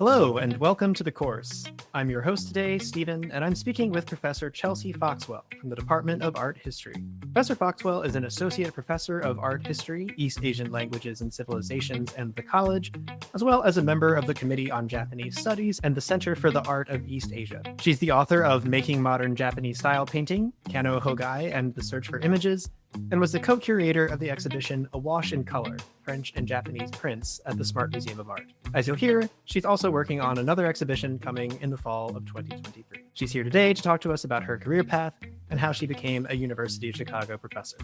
Hello, and welcome to the course. I'm your host today, Stephen, and I'm speaking with Professor Chelsea Foxwell from the Department of Art History. Professor Foxwell is an Associate Professor of Art History, East Asian Languages and Civilizations, and the College, as well as a member of the Committee on Japanese Studies and the Center for the Art of East Asia. She's the author of Making Modern Japanese Style Painting, Kano Hogai, and The Search for Images, and was the co-curator of the exhibition Awash in Color, French and Japanese Prints at the Smart Museum of Art. As you'll hear, she's also working on another exhibition coming in the fall of 2023. She's here today to talk to us about her career path and how she became a University of Chicago professor.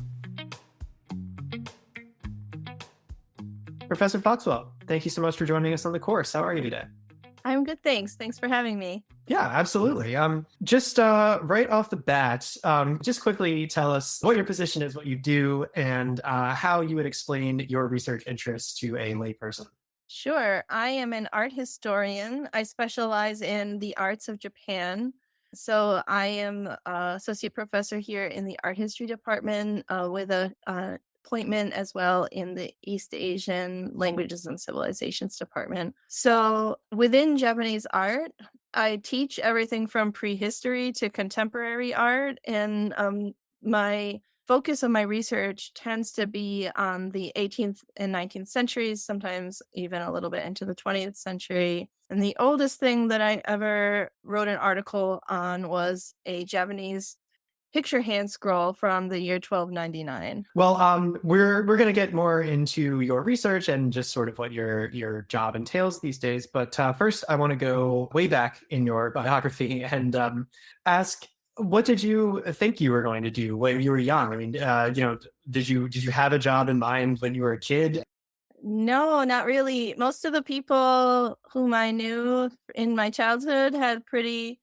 Professor Foxwell, thank you so much for joining us on the course. How are you today? I'm good, thanks. Thanks for having me. Yeah, absolutely. Just right off the bat, just quickly tell us what your position is, what you do, and how you would explain your research interests to a layperson. Sure. I am an art historian. I specialize in the arts of Japan. So I am associate professor here in the art history department with a appointment as well in the East Asian Languages and Civilizations department. So within Japanese art, I teach everything from prehistory to contemporary art, and my focus of my research tends to be on the 18th and 19th centuries, sometimes even a little bit into the 20th century. And the oldest thing that I ever wrote an article on was a Japanese picture hand scroll from the year 1299. Well, we're going to get more into your research and just sort of what your job entails these days. But first, I want to go way back in your biography and ask, what did you think you were going to do when you were young? I mean, did you have a job in mind when you were a kid? No, not really. Most of the people whom I knew in my childhood had pretty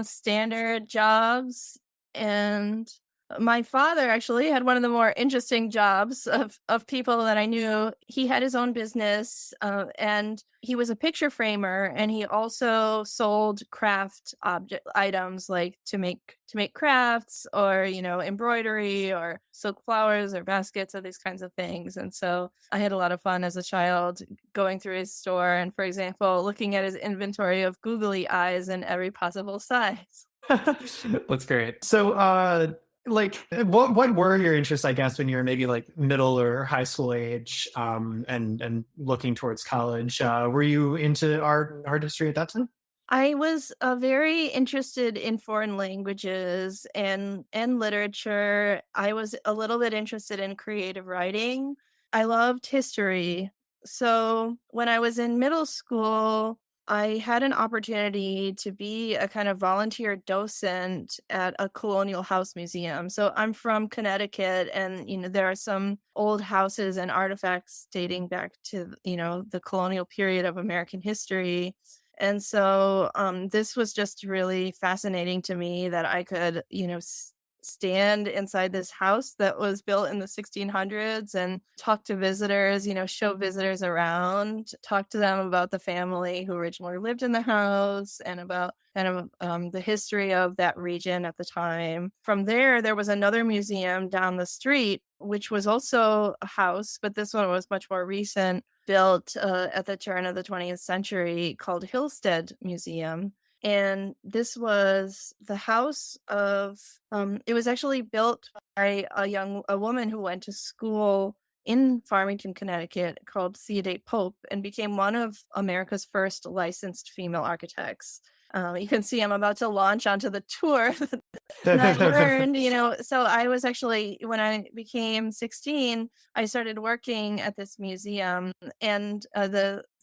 standard jobs. And my father actually had one of the more interesting jobs of people that I knew. He had his own business and he was a picture framer, and he also sold craft object items like to make crafts or, embroidery or silk flowers or baskets or these kinds of things. And so I had a lot of fun as a child going through his store and, for example, looking at his inventory of googly eyes in every possible size. That's great. So, what were your interests, I guess, when you were maybe like middle or high school age, and looking towards college? Were you into art history at that time? I was very interested in foreign languages and literature. I was a little bit interested in creative writing. I loved history. So when I was in middle school, I had an opportunity to be a kind of volunteer docent at a colonial house museum. So I'm from Connecticut, and there are some old houses and artifacts dating back to the colonial period of American history. And so this was just really fascinating to me that I could, stand inside this house that was built in the 1600s and talk to visitors, show visitors around, talk to them about the family who originally lived in the house and about kind of the history of that region at the time. From there was another museum down the street, which was also a house, but this one was much more recent, built at the turn of the 20th century, called Hillstead Museum. And this was the house of, it was actually built by a woman who went to school in Farmington, Connecticut, called Theodate Pope, and became one of America's first licensed female architects. You can see I'm about to launch onto the tour that I learned, so I was actually, when I became 16, I started working at this museum, and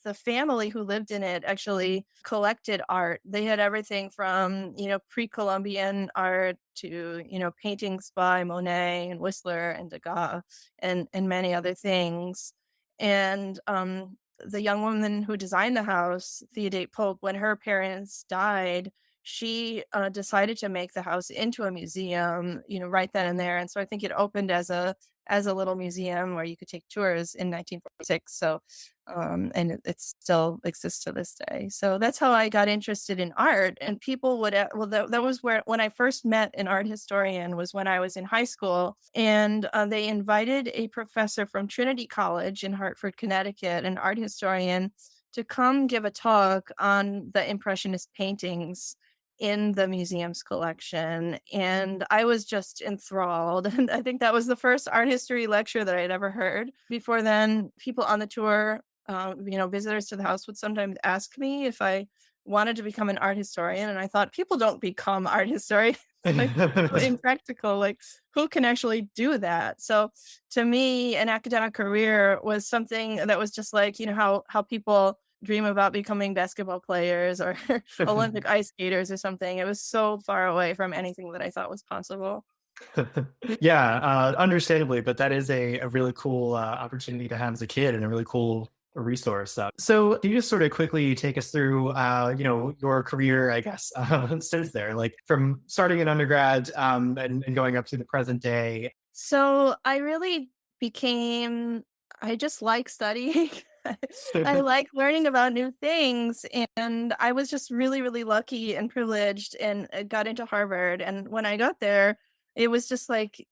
the family who lived in it actually collected art. They had everything from, pre-Columbian art to, paintings by Monet and Whistler and Degas and many other things. And the young woman who designed the house, Theodate Pope, when her parents died, she decided to make the house into a museum, right then and there. And so I think it opened as a little museum where you could take tours in 1946. So, and it still exists to this day. So that's how I got interested in art. And people would, that was when I first met an art historian, was when I was in high school. And they invited a professor from Trinity College in Hartford, Connecticut, an art historian, to come give a talk on the Impressionist paintings in the museum's collection. And I was just enthralled. And I think that was the first art history lecture that I'd ever heard. Before then, people on the tour, visitors to the house would sometimes ask me if I wanted to become an art historian. And I thought, people don't become art historians. Like, so impractical. Like, who can actually do that? So to me, an academic career was something that was just like, how people dream about becoming basketball players or Olympic ice skaters or something. It was so far away from anything that I thought was possible. Yeah, understandably, but that is a really cool opportunity to have as a kid and a really cool resource. So can you just sort of quickly take us through, your career, I guess, since there, like from starting in undergrad and going up to the present day? So I really became, I just like studying. I like learning about new things. And I was just really, really lucky and privileged and got into Harvard. And when I got there, it was just like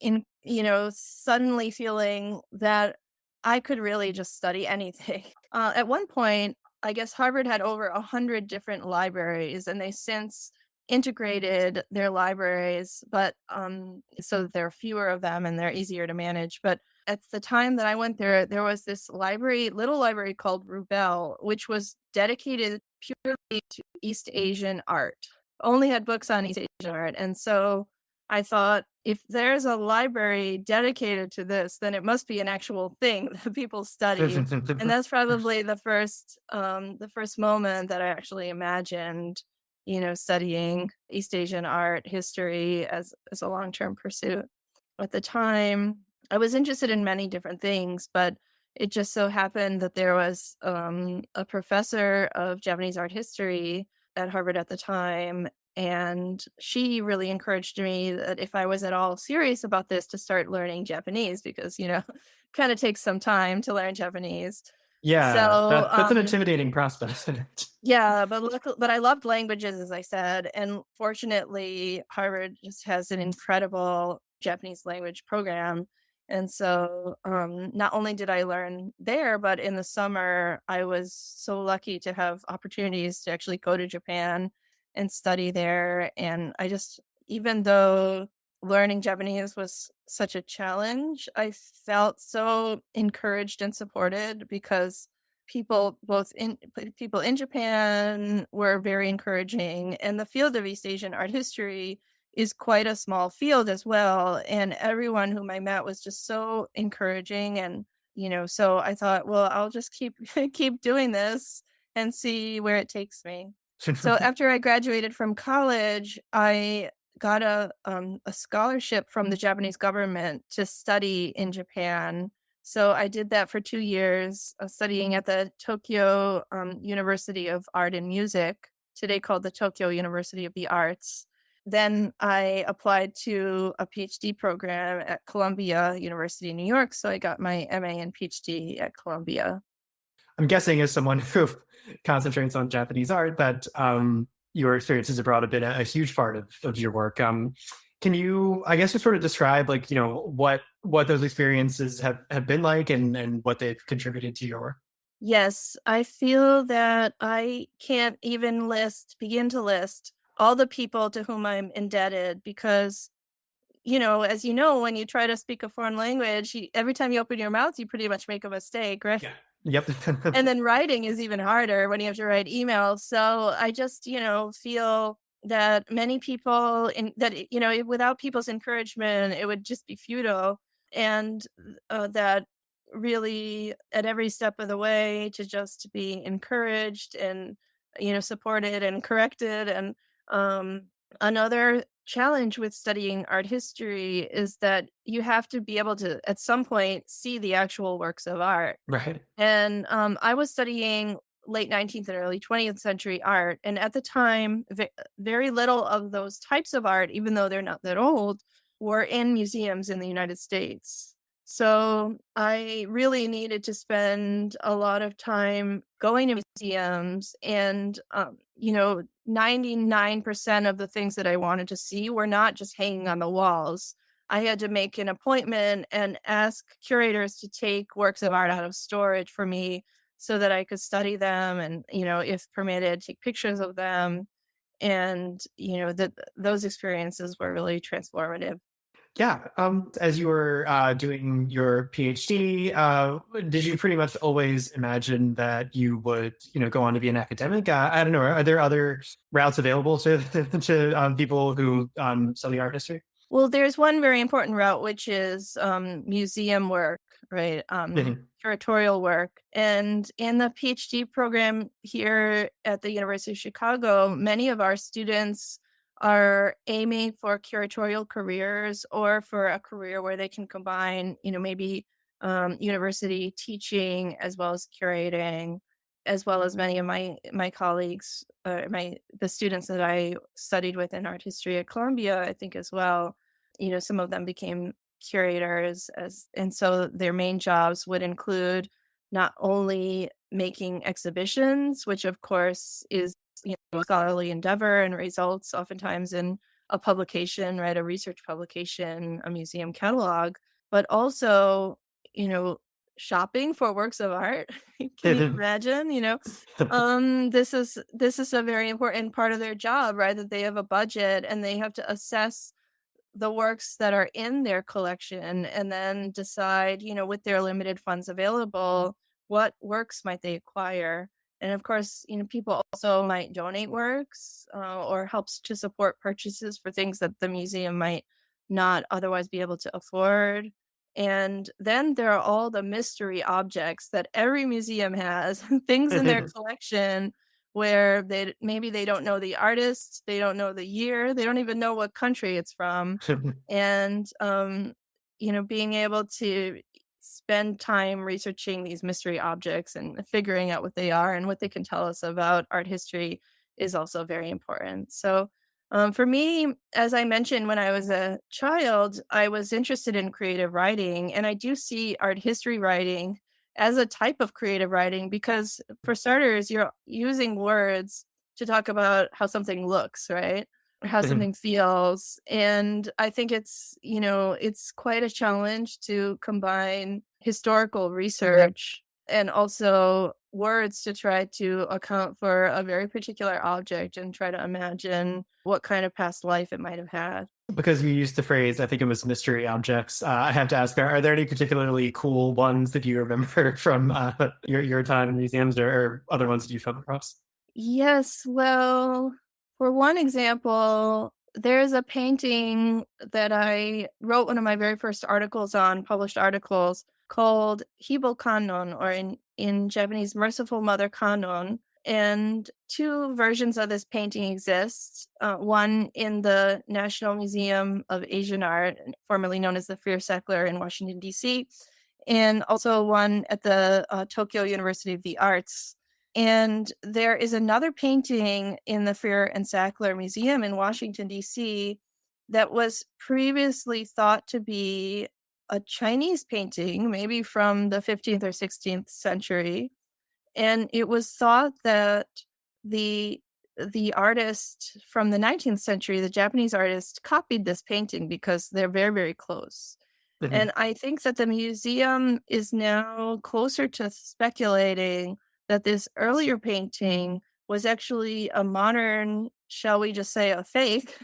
suddenly feeling that I could really just study anything. At one point, I guess Harvard had over 100 different libraries, and they since integrated their libraries, but so that there are fewer of them and they're easier to manage. But at the time that I went there, there was this little library called Rubel, which was dedicated purely to East Asian art. Only had books on East Asian art. And so I thought, if there's a library dedicated to this, then it must be an actual thing that people study. And that's probably the first moment that I actually imagined studying East Asian art history as a long-term pursuit. At the time, I was interested in many different things, but it just so happened that there was a professor of Japanese art history at Harvard at the time, and she really encouraged me that if I was at all serious about this, to start learning Japanese because kind of takes some time to learn Japanese. Yeah, So that's an intimidating prospect, isn't it? yeah, but I loved languages, as I said, and fortunately, Harvard just has an incredible Japanese language program. And so, not only did I learn there, but in the summer, I was so lucky to have opportunities to actually go to Japan and study there. And even though learning Japanese was such a challenge, I felt so encouraged and supported because people in Japan were very encouraging, and the field of East Asian art history is quite a small field as well, and everyone whom I met was just so encouraging. And so I thought, well, I'll just keep keep doing this and see where it takes me. So after I graduated from college, I got a scholarship from the Japanese government to study in Japan. So I did that for 2 years, studying at the Tokyo University of Art and Music, today called the Tokyo University of the Arts. Then I applied to a PhD program at Columbia University in New York. So I got my MA and PhD at Columbia. I'm guessing as someone who concentrates on Japanese art that your experiences abroad have been a huge part of your work. Can you, I guess, just sort of describe like, what those experiences have been like and what they've contributed to your work? Yes, I feel that I can't even begin to list all the people to whom I'm indebted because, as you know, when you try to speak a foreign language, every time you open your mouth, you pretty much make a mistake, right? Yeah. Yep. And then writing is even harder when you have to write emails. So I just, feel that many people without people's encouragement, it would just be futile. And that really at every step of the way to just be encouraged and, supported and corrected. And another challenge with studying art history is that you have to be able to, at some point, see the actual works of art. Right. And I was studying late 19th and early 20th century art. And at the time, very little of those types of art, even though they're not that old, were in museums in the United States. So I really needed to spend a lot of time going to museums. And, 99% of the things that I wanted to see were not just hanging on the walls. I had to make an appointment and ask curators to take works of art out of storage for me so that I could study them and, if permitted, take pictures of them. And, that those experiences were really transformative. Yeah. As you were doing your PhD, did you pretty much always imagine that you would, go on to be an academic? I don't know. Are there other routes available to to people who study art history? Well, there's one very important route, which is museum work, right? Mhm. Curatorial work. And in the PhD program here at the University of Chicago, many of our students are aiming for curatorial careers or for a career where they can combine, maybe university teaching as well as curating, as well as many of my colleagues, the students that I studied with in art history at Columbia, I think as well. Some of them became curators and so their main jobs would include not only making exhibitions, which of course is a scholarly endeavor and results oftentimes in a publication, right, a research publication, a museum catalog, but also, you know, shopping for works of art. Can you imagine? This is a very important part of their job, right? That they have a budget and they have to assess the works that are in their collection and then decide, with their limited funds available, what works might they acquire. And of course, people also might donate works or helps to support purchases for things that the museum might not otherwise be able to afford. And then there are all the mystery objects that every museum has, things in their collection where maybe they don't know the artist, they don't know the year, they don't even know what country it's from. And being able to spend time researching these mystery objects and figuring out what they are and what they can tell us about art history is also very important. So for me, as I mentioned, when I was a child, I was interested in creative writing, and I do see art history writing as a type of creative writing because, for starters, you're using words to talk about how something looks, right? Or how something feels. And I think it's quite a challenge to combine historical research and also words to try to account for a very particular object and try to imagine what kind of past life it might have had. Because you used the phrase, I think it was mystery objects. I have to ask, are there any particularly cool ones that you remember from your time in museums or other ones that you've come across? Yes, well, for one example, there's a painting that I wrote one of my very first articles on, published articles, called Hibo Kannon, or in Japanese, Merciful Mother Kannon. And two versions of this painting exist. One in the National Museum of Asian Art, formerly known as the Fear Sackler in Washington, D.C., and also one at the Tokyo University of the Arts. And there is another painting in the Fear and Sackler Museum in Washington, D.C., that was previously thought to be a Chinese painting, maybe from the 15th or 16th century. And it was thought that the the artist from the 19th century, the Japanese artist, copied this painting because they're very, very close. And I think that the museum is now closer to speculating that this earlier painting was actually a modern, shall we just say, a fake,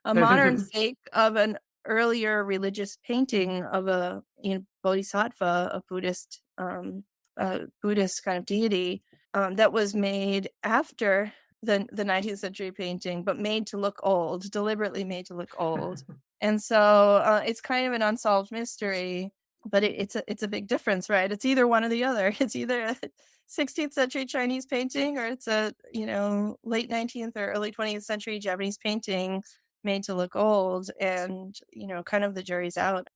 a modern fake of an earlier religious painting of a bodhisattva, a Buddhist kind of deity that was made after the 19th century painting, but made to look old, deliberately made to look old. And so it's kind of an unsolved mystery, but it's a big difference, right? It's either one or the other. It's either a 16th century Chinese painting or it's a late 19th or early 20th century Japanese painting made to look old, and kind of the jury's out.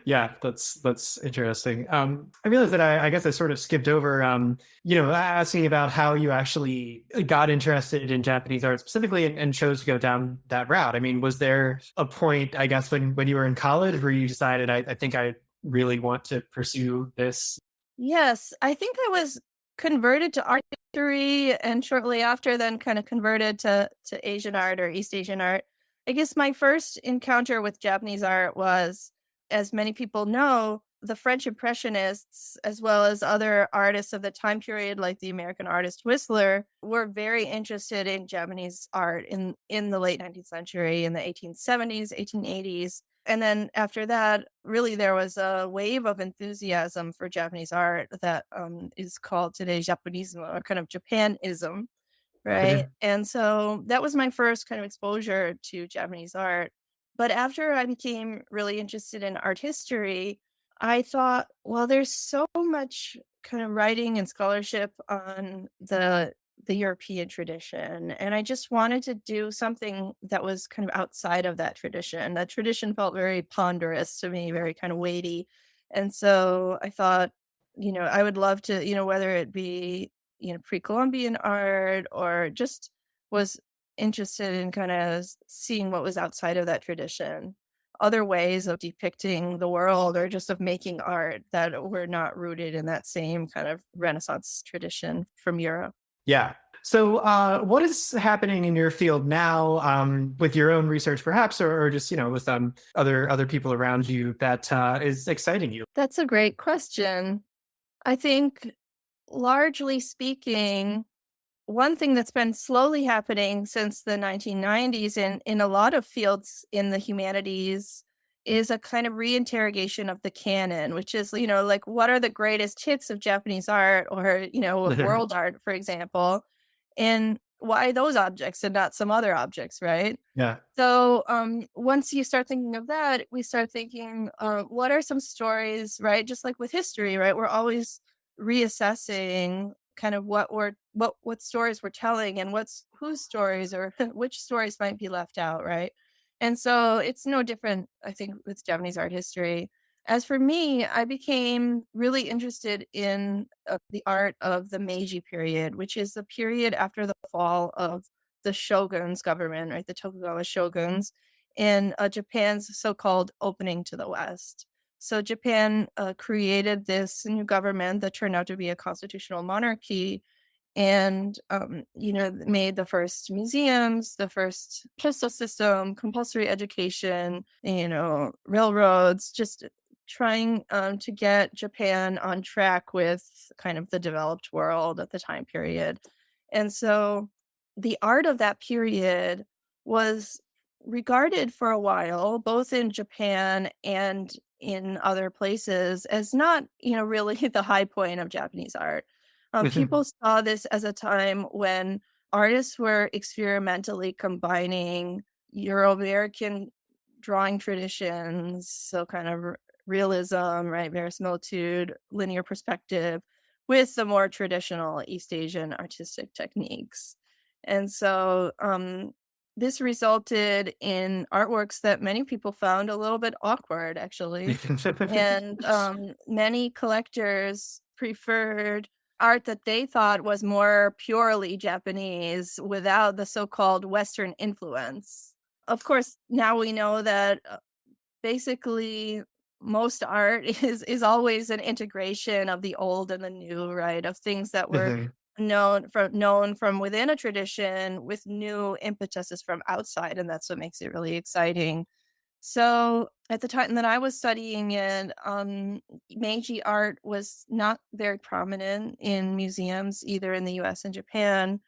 Yeah, that's interesting. I realized that I guess I sort of skipped over, asking about how you actually got interested in Japanese art specifically and chose to go down that route. I mean, was there a point, I guess, when you were in college where you decided, I think I really want to pursue this? Yes, I think I was converted to art history and shortly after then kind of converted to Asian art or East Asian art. I guess my first encounter with Japanese art was, as many people know, the French Impressionists, as well as other artists of the time period, like the American artist Whistler, were very interested in Japanese art in the late 19th century, in the 1870s, 1880s. And then after that, really there was a wave of enthusiasm for Japanese art that is called today Japonismo, or kind of Japanism, right? And so that was my first kind of exposure to Japanese art. But after I became really interested in art history, I thought, well, there's so much kind of writing and scholarship on the European tradition, and I just wanted to do something that was kind of outside of that tradition. That tradition felt very ponderous to me, very kind of weighty. And so I thought, I would love to, whether it be, pre-Columbian art, or just was interested in kind of seeing what was outside of that tradition, other ways of depicting the world or just of making art that were not rooted in that same kind of Renaissance tradition from Europe. Yeah. So, what is happening in your field now, with your own research, perhaps, or just with other people around you that is exciting you? That's a great question. I think, largely speaking, one thing that's been slowly happening since the 1990s in a lot of fields in the humanities is a kind of reinterrogation of the canon, which is, like, what are the greatest hits of Japanese art, or, of world art, for example, and why those objects and not some other objects, right? Yeah. So, once you start thinking of that, we start thinking, what are some stories, right? Just like with history, right? We're always reassessing kind of what stories we're telling, and what's whose stories, or which stories might be left out, right? And so it's no different, I think, with Japanese art history. As for me, I became really interested in the art of the Meiji period, which is the period after the fall of the shogun's government, right? The Tokugawa shoguns, in Japan's so-called opening to the West. So Japan created this new government that turned out to be a constitutional monarchy, and made the first museums, the first postal system, compulsory education, railroads, just trying to get Japan on track with kind of the developed world at the time period. And so the art of that period was regarded for a while, both in Japan and in other places, as not, really the high point of Japanese art. People saw this as a time when artists were experimentally combining Euro-American drawing traditions, so kind of realism, right, verisimilitude, linear perspective, with the more traditional East Asian artistic techniques. And so this resulted in artworks that many people found a little bit awkward, actually. And many collectors preferred art that they thought was more purely Japanese without the so-called Western influence. Of course, now we know that basically most art is always an integration of the old and the new, right? Of things that were Mhm. known from within a tradition with new impetuses from outside, and that's what makes it really exciting. So at the time that I was studying it, Meiji art was not very prominent in museums, either in the US and Japan.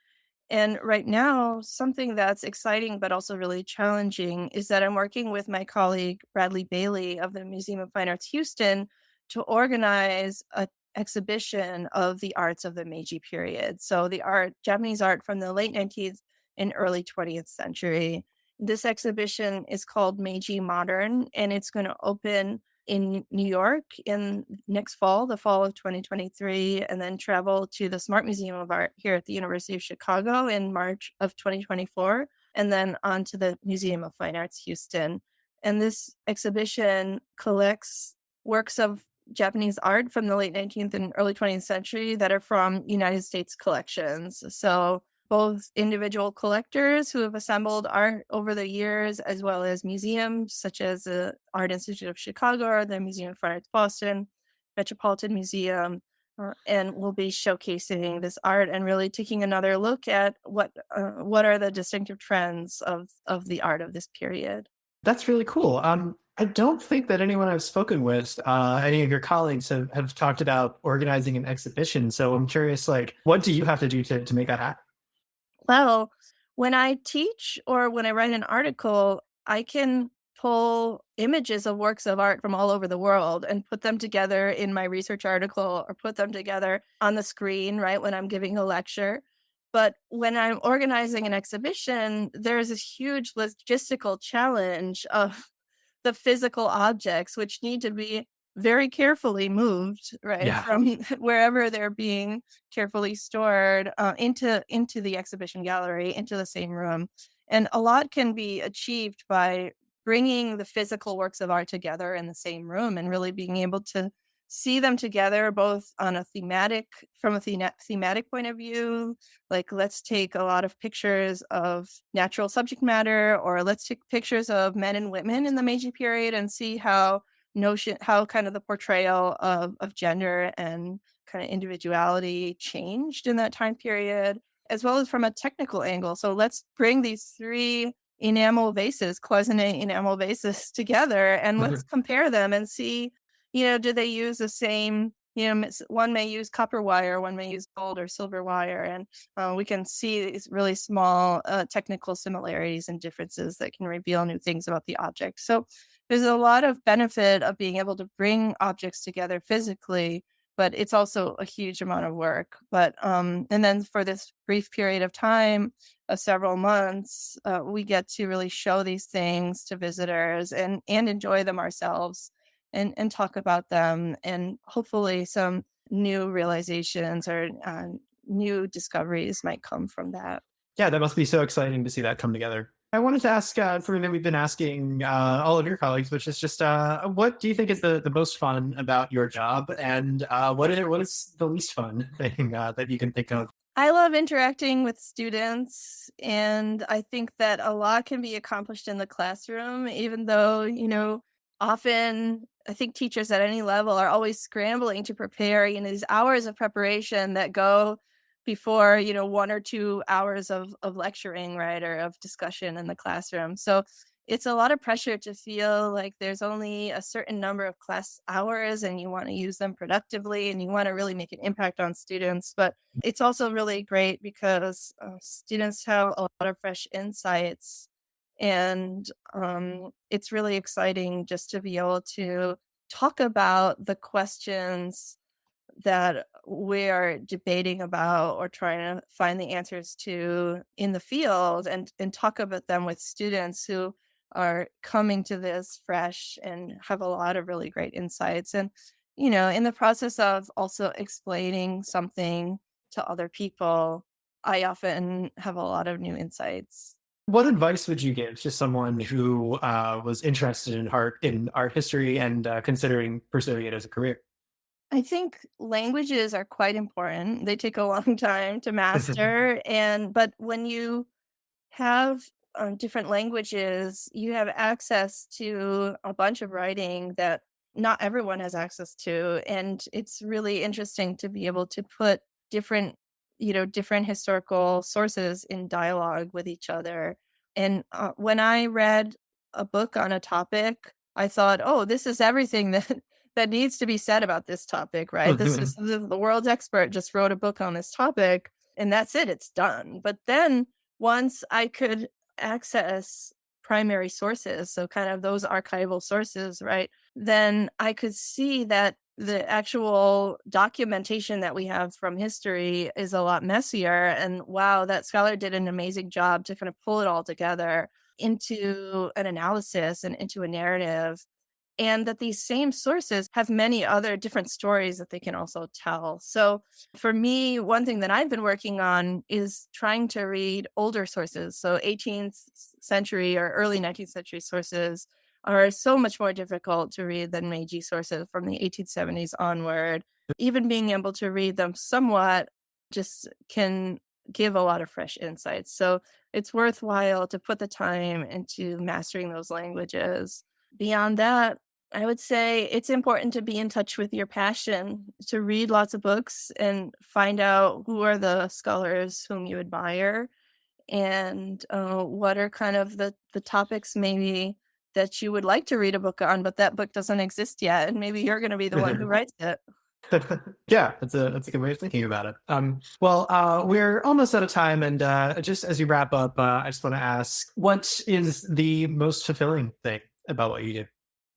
And right now, something that's exciting but also really challenging is that I'm working with my colleague Bradley Bailey of the Museum of Fine Arts Houston to organize a exhibition of the arts of the Meiji period. So the Japanese art from the late 19th and early 20th century. This exhibition is called Meiji Modern, and it's going to open in New York in next fall, the fall of 2023, and then travel to the Smart Museum of Art here at the University of Chicago in March of 2024, and then on to the Museum of Fine Arts Houston. And this exhibition collects works of Japanese art from the late 19th and early 20th century that are from United States collections. So both individual collectors who have assembled art over the years, as well as museums such as the Art Institute of Chicago or the Museum of Fine Arts Boston, Metropolitan Museum, and we'll be showcasing this art and really taking another look at what are the distinctive trends of the art of this period. That's really cool. I don't think that anyone I've spoken with, any of your colleagues have talked about organizing an exhibition. So I'm curious, like, what do you have to do to make that happen? Well, when I teach or when I write an article, I can pull images of works of art from all over the world and put them together in my research article or put them together on the screen, right, when I'm giving a lecture. But when I'm organizing an exhibition, there's this huge logistical challenge of the physical objects, which need to be very carefully moved, right, Yeah. from wherever they're being carefully stored, into the exhibition gallery, into the same room. And a lot can be achieved by bringing the physical works of art together in the same room and really being able to see them together both on a thematic from a thematic point of view, like let's take a lot of pictures of natural subject matter, or let's take pictures of men and women in the Meiji period and see how kind of the portrayal of gender and kind of individuality changed in that time period, as well as from a technical angle. So let's bring these three enamel vases, cloisonné enamel vases together, and let's compare them and see, do they use the same, one may use copper wire, one may use gold or silver wire, and we can see these really small technical similarities and differences that can reveal new things about the object. So there's a lot of benefit of being able to bring objects together physically, but it's also a huge amount of work. But and then for this brief period of time, several months, we get to really show these things to visitors and enjoy them ourselves and talk about them, and hopefully some new realizations or new discoveries might come from that. Yeah, that must be so exciting to see that come together. I wanted to ask something that we've been asking all of your colleagues, which is just what do you think is the most fun about your job, and what is the least fun thing that you can think of? I love interacting with students, and I think that a lot can be accomplished in the classroom, even though, often I think teachers at any level are always scrambling to prepare, these hours of preparation that go before, 1 or 2 hours of lecturing, right, or of discussion in the classroom. So it's a lot of pressure to feel like there's only a certain number of class hours and you want to use them productively and you want to really make an impact on students. But it's also really great because students have a lot of fresh insights, and it's really exciting just to be able to talk about the questions that we are debating about or trying to find the answers to in the field, and talk about them with students who are coming to this fresh and have a lot of really great insights, and in the process of also explaining something to other people, I often have a lot of new insights. What advice would you give to someone who was interested in art history and considering pursuing it as a career? I think languages are quite important. They take a long time to master, but when you have different languages, you have access to a bunch of writing that not everyone has access to. And it's really interesting to be able to put different, different historical sources in dialogue with each other. And when I read a book on a topic, I thought, oh, this is everything that that needs to be said about this topic, right? This is the world's expert just wrote a book on this topic, and that's it, it's done. But then once I could access primary sources, so kind of those archival sources, right? Then I could see that the actual documentation that we have from history is a lot messier. And wow, that scholar did an amazing job to kind of pull it all together into an analysis and into a narrative, and that these same sources have many other different stories that they can also tell. So, for me, one thing that I've been working on is trying to read older sources. So, 18th century or early 19th century sources are so much more difficult to read than Meiji sources from the 1870s onward. Even being able to read them somewhat just can give a lot of fresh insights. So, it's worthwhile to put the time into mastering those languages. Beyond that, I would say it's important to be in touch with your passion, to read lots of books and find out who are the scholars whom you admire, and what are kind of the topics maybe that you would like to read a book on, but that book doesn't exist yet, and maybe you're going to be the one who writes it. Yeah, that's a good way of thinking about it. We're almost out of time, and just as you wrap up, I just want to ask, what is the most fulfilling thing about what you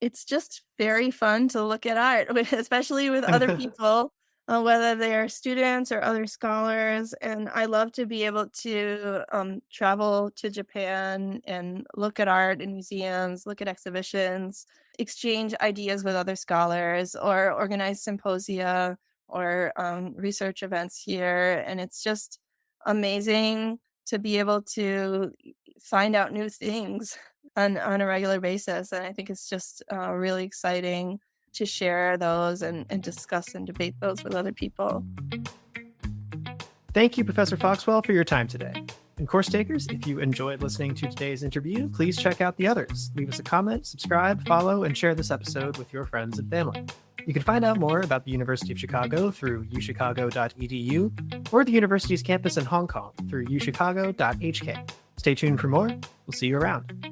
It's just very fun to look at art, especially with other do? people, whether they are students or other scholars. And I love to be able to travel to Japan and look at art in museums, look at exhibitions, exchange ideas with other scholars, or organize symposia or research events here. And it's just amazing to be able to find out new things on a regular basis. And I think it's just really exciting to share those and discuss and debate those with other people. Thank you, Professor Foxwell, for your time today. And course takers, if you enjoyed listening to today's interview, please check out the others. Leave us a comment, subscribe, follow, and share this episode with your friends and family. You can find out more about the University of Chicago through uchicago.edu or the university's campus in Hong Kong through uchicago.hk. Stay tuned for more. We'll see you around.